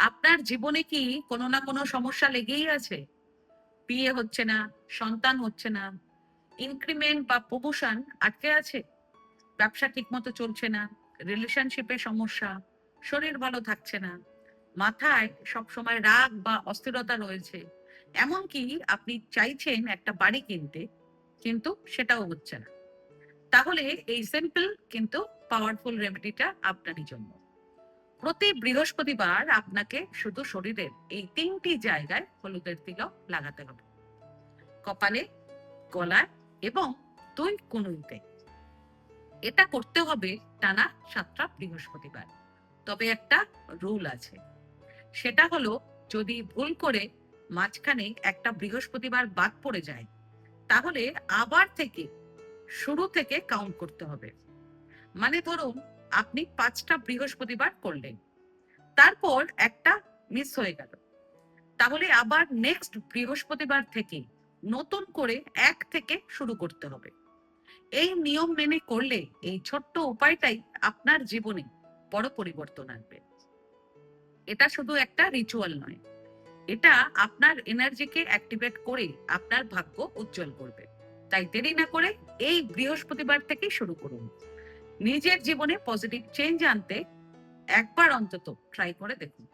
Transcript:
আপনার জীবনে কি কোনো না কোনো সমস্যা লেগেই আছে? বিয়ে হচ্ছে না, সন্তান হচ্ছে না, ইনক্রিমেন্ট বা প্রমোশন আটকে আছে, ব্যবসা ঠিকমতো চলছে না, রিলেশনশিপে সমস্যা, শরীর ভালো থাকছে না, মাথায় সবসময় রাগ বা অস্থিরতা রয়েছে। এমনকি আপনি চাইছেন একটা বাড়ি কিনতে, কিন্তু সেটাও হচ্ছে না। তাহলে এই সিম্পল কিন্তু পাওয়ারফুল রেমেডিটা আপনারই জন্য। প্রতি বৃহস্পতিবার আপনাকে শুধু শরীরের এই ৩টি জায়গায় হলুদের তিলক লাগাতে হবে: কপালে, গলায় এবং ২ কনুইতে। এটা করতে হবে টানা ৭টা বৃহস্পতিবার। তবে একটা রুল আছে। সেটা হলো, যদি ভুল করে মাঝখানে একটা বৃহস্পতিবার বাদ পড়ে যায়, তাহলে আবার থেকে শুরু থেকে কাউন্ট করতে হবে। মানে ধরুন, আপনি ৫টা বৃহস্পতিবার করলেন, তারপর একটা মিস হয়ে গেল, তাহলে আবার নেক্সট বৃহস্পতিবার থেকে নতুন করে ১ থেকে শুরু করতে হবে। এই নিয়ম মেনে করলে এই ছোট্ট উপায়টাই আপনার জীবনে বড় পরিবর্তন আনবে। এটা শুধু একটা রিচুয়াল নয়, এটা আপনার এনার্জিকে অ্যাক্টিভেট করে আপনার ভাগ্য উজ্জ্বল করবে। তাই দেরি না করে এই বৃহস্পতিবার থেকেই শুরু করুন। নিজের জীবনে পজিটিভ চেঞ্জ আনতে একবার অন্তত ট্রাই করে দেখুন।